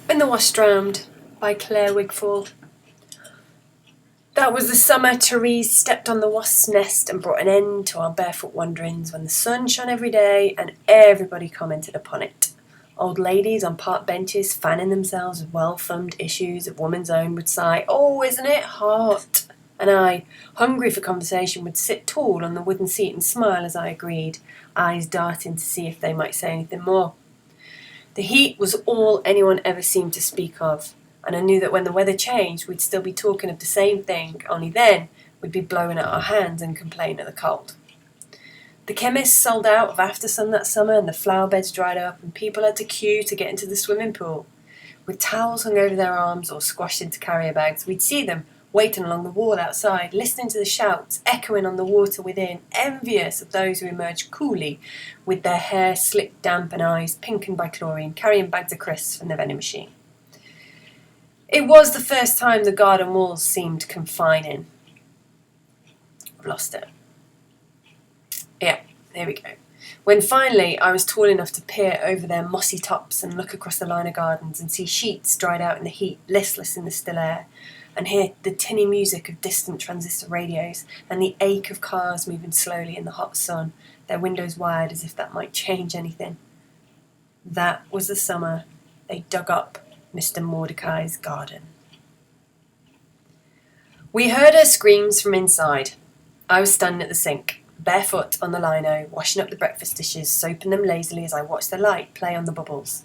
When the Wasps Drowned by Claire Wigfall. That was the summer Therese stepped on the wasp's nest and brought an end to our barefoot wanderings when the sun shone every day and everybody commented upon it. Old ladies on park benches fanning themselves with well-thumbed issues of Woman's Own would sigh, "Oh, isn't it hot?" And I, hungry for conversation, would sit tall on the wooden seat and smile as I agreed, eyes darting to see if they might say anything more. The heat was all anyone ever seemed to speak of, and I knew that when the weather changed, we'd still be talking of the same thing, only then we'd be blowing out our hands and complain at the cold. The chemists sold out of After Sun that summer, and the flower beds dried up, and people had to queue to get into the swimming pool. With towels hung over their arms or squashed into carrier bags, we'd see them waiting along the wall outside, listening to the shouts echoing on the water within, envious of those who emerged coolly, with their hair slicked damp and eyes pinkened by chlorine, carrying bags of crisps from the vending machine. It was the first time the garden walls seemed confining. I've lost it. Yeah, there we go. When finally I was tall enough to peer over their mossy tops and look across the line of gardens and see sheets dried out in the heat, listless in the still air, and hear the tinny music of distant transistor radios and the ache of cars moving slowly in the hot sun, their windows wide as if that might change anything. That was the summer they dug up Mr. Mordecai's garden. We heard her screams from inside. I was standing at the sink, barefoot on the lino, washing up the breakfast dishes, soaping them lazily as I watched the light play on the bubbles.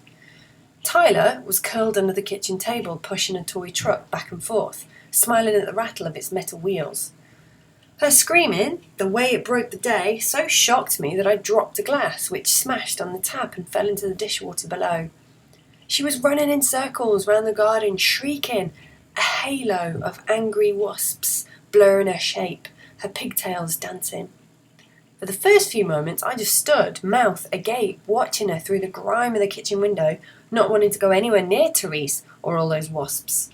Tyler was curled under the kitchen table, pushing a toy truck back and forth, smiling at the rattle of its metal wheels. Her screaming, the way it broke the day, so shocked me that I dropped a glass, which smashed on the tap and fell into the dishwater below. She was running in circles round the garden, shrieking, a halo of angry wasps blurring her shape, her pigtails dancing. For the first few moments, I just stood, mouth agape, watching her through the grime of the kitchen window, not wanting to go anywhere near Therese or all those wasps.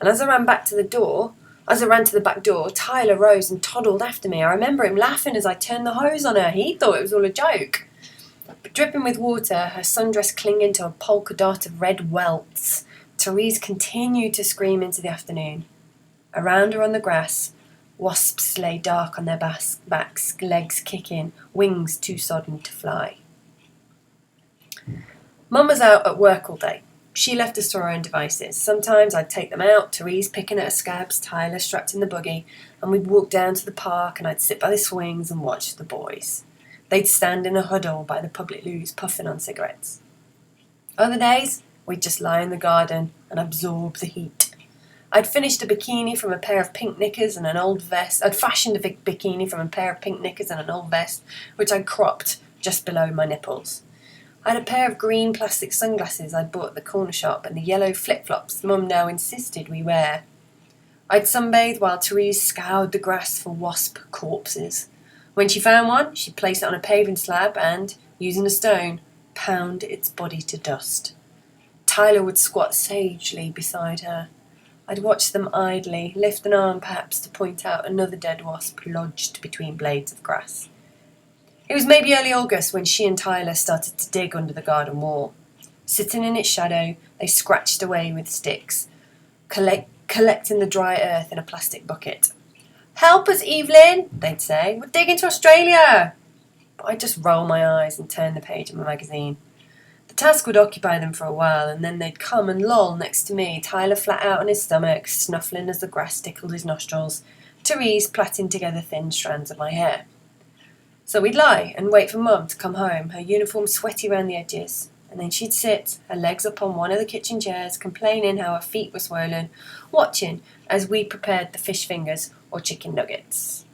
And as I ran to the back door, Tyler rose and toddled after me. I remember him laughing as I turned the hose on her. He thought it was all a joke. But dripping with water, her sundress clinging to a polka dot of red welts, Therese continued to scream into the afternoon. Around her on the grass, wasps lay dark on their backs, legs kicking, wings too sodden to fly. Mum was out at work all day. She left us to our own devices. Sometimes I'd take them out, Therese picking at her scabs, Tyler strapped in the buggy, and we'd walk down to the park and I'd sit by the swings and watch the boys. They'd stand in a huddle by the public loos puffing on cigarettes. Other days, we'd just lie in the garden and absorb the heat. I'd finished a bikini from a pair of pink knickers and an old vest. I'd fashioned a bikini from a pair of pink knickers and an old vest, which I'd cropped just below my nipples. I had a pair of green plastic sunglasses I'd bought at the corner shop and the yellow flip-flops Mum now insisted we wear. I'd sunbathe while Therese scoured the grass for wasp corpses. When she found one, she'd place it on a paving slab and, using a stone, pound its body to dust. Tyler would squat sagely beside her. I'd watch them idly, lift an arm perhaps to point out another dead wasp lodged between blades of grass. It was maybe early August when she and Tyler started to dig under the garden wall. Sitting in its shadow, they scratched away with sticks, collecting the dry earth in a plastic bucket. "Help us, Evelyn," they'd say. "We're digging to Australia." But I'd just roll my eyes and turn the page of my magazine. The task would occupy them for a while, and then they'd come and loll next to me, Tyler flat out on his stomach, snuffling as the grass tickled his nostrils, Therese plaiting together thin strands of my hair. So we'd lie and wait for Mum to come home, her uniform sweaty round the edges, and then she'd sit, her legs up on one of the kitchen chairs, complaining how her feet were swollen, watching as we prepared the fish fingers or chicken nuggets.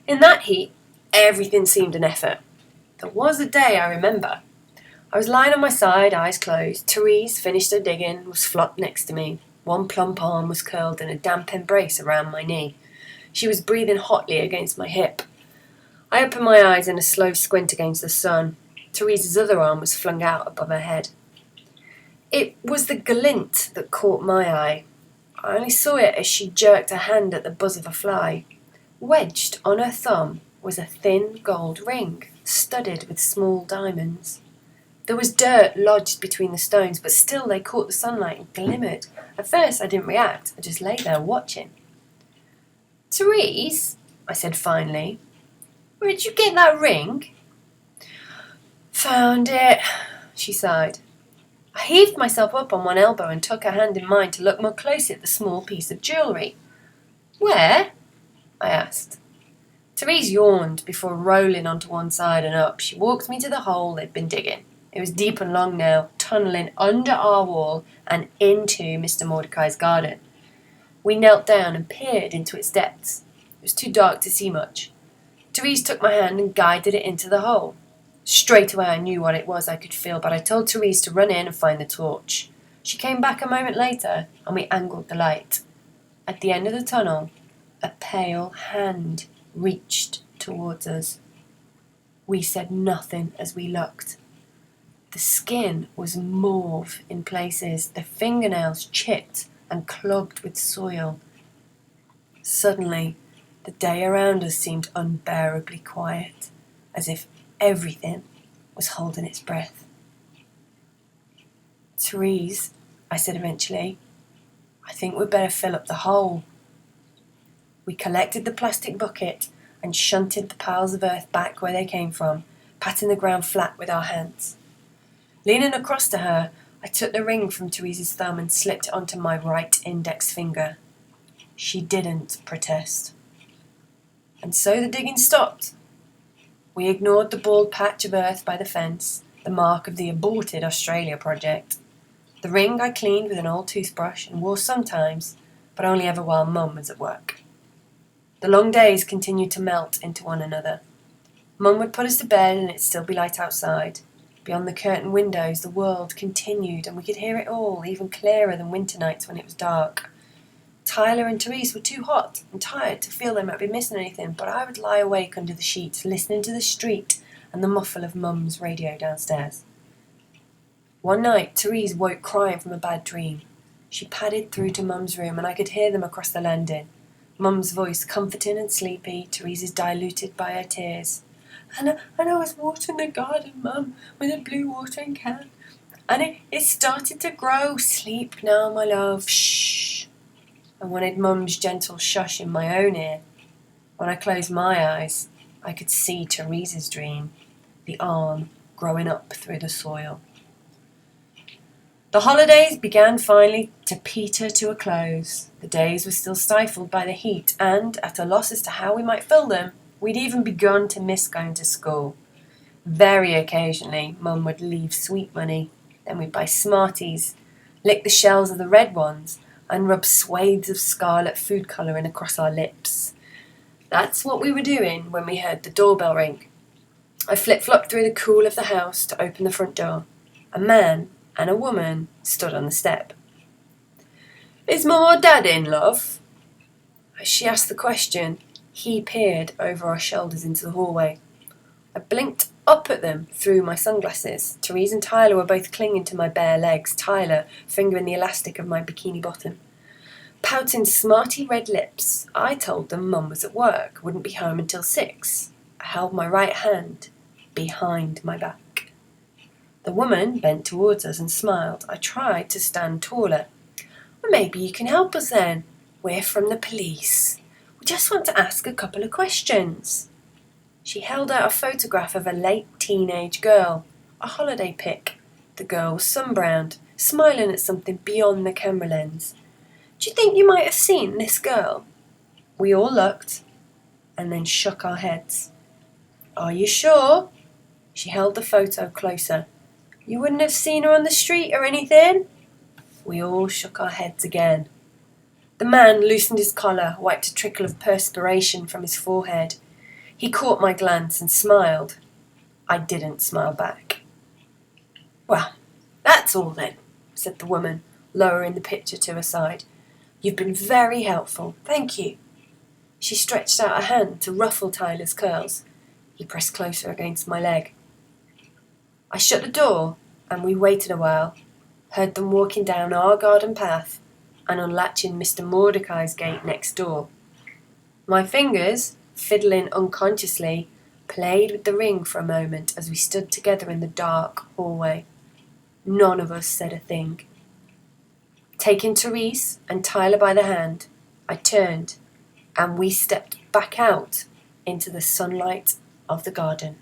In that heat, everything seemed an effort. There was a day I remember. I was lying on my side, eyes closed. Therese, finished her digging, was flopped next to me. One plump arm was curled in a damp embrace around my knee. She was breathing hotly against my hip. I opened my eyes in a slow squint against the sun. Therese's other arm was flung out above her head. It was the glint that caught my eye. I only saw it as she jerked her hand at the buzz of a fly. Wedged on her thumb was a thin gold ring, studded with small diamonds. There was dirt lodged between the stones, but still they caught the sunlight and glimmered. At first I didn't react, I just lay there watching. "Therese," I said finally, "where'd you get that ring?" "Found it," she sighed. I heaved myself up on one elbow and took her hand in mine to look more closely at the small piece of jewellery. "Where?" I asked. Therese yawned before rolling onto one side and up. She walked me to the hole they'd been digging. It was deep and long now, tunnelling under our wall and into Mr. Mordecai's garden. We knelt down and peered into its depths. It was too dark to see much. Therese took my hand and guided it into the hole. Straight away I knew what it was I could feel, but I told Therese to run in and find the torch. She came back a moment later and we angled the light. At the end of the tunnel, a pale hand reached towards us. We said nothing as we looked. The skin was mauve in places, the fingernails chipped and clogged with soil. Suddenly, the day around us seemed unbearably quiet, as if everything was holding its breath. "Therese," I said eventually, "I think we'd better fill up the hole." We collected the plastic bucket and shunted the piles of earth back where they came from, patting the ground flat with our hands. Leaning across to her, I took the ring from Therese's thumb and slipped it onto my right index finger. She didn't protest. And so the digging stopped. We ignored the bald patch of earth by the fence, the mark of the aborted Australia project. The ring I cleaned with an old toothbrush and wore sometimes, but only ever while Mum was at work. The long days continued to melt into one another. Mum would put us to bed and it'd still be light outside. Beyond the curtained windows, the world continued, and we could hear it all, even clearer than winter nights when it was dark. Tyler and Therese were too hot and tired to feel they might be missing anything, but I would lie awake under the sheets, listening to the street and the muffle of Mum's radio downstairs. One night, Therese woke crying from a bad dream. She padded through to Mum's room, and I could hear them across the landing. Mum's voice comforting and sleepy, Therese's diluted by her tears. And I was watering the garden, Mum, with a blue watering can. And it started to grow. Sleep now, my love. Shh. I wanted Mum's gentle shush in my own ear. When I closed my eyes, I could see Therese's dream, the arm growing up through the soil. The holidays began finally to peter to a close. The days were still stifled by the heat, and, at a loss as to how we might fill them, we'd even begun to miss going to school. Very occasionally, Mum would leave sweet money. Then we'd buy Smarties, lick the shells of the red ones, and rub swathes of scarlet food colouring across our lips. That's what we were doing when we heard the doorbell ring. I flip-flopped through the cool of the house to open the front door. A man and a woman stood on the step. "Is Mum or Dad in, love?" As she asked the question, he peered over our shoulders into the hallway. I blinked up at them through my sunglasses. Therese and Tyler were both clinging to my bare legs, Tyler fingering the elastic of my bikini bottom. Pouting smarty red lips, I told them Mum was at work, wouldn't be home until 6. I held my right hand behind my back. The woman bent towards us and smiled. I tried to stand taller. "Well, maybe you can help us then. We're from the police. We just want to ask a couple of questions." She held out a photograph of a late teenage girl, a holiday pic. The girl was sunbrowned, smiling at something beyond the camera lens. "Do you think you might have seen this girl?" We all looked and then shook our heads. "Are you sure?" She held the photo closer. "You wouldn't have seen her on the street or anything?" We all shook our heads again. The man loosened his collar, wiped a trickle of perspiration from his forehead. He caught my glance and smiled. I didn't smile back. "Well, that's all then," said the woman, lowering the picture to her side. "You've been very helpful. Thank you." She stretched out a hand to ruffle Tyler's curls. He pressed closer against my leg. I shut the door, and we waited a while, heard them walking down our garden path and unlatching Mr. Mordecai's gate next door. My fingers, fiddling unconsciously, played with the ring for a moment as we stood together in the dark hallway. None of us said a thing. Taking Therese and Tyler by the hand, I turned and we stepped back out into the sunlight of the garden.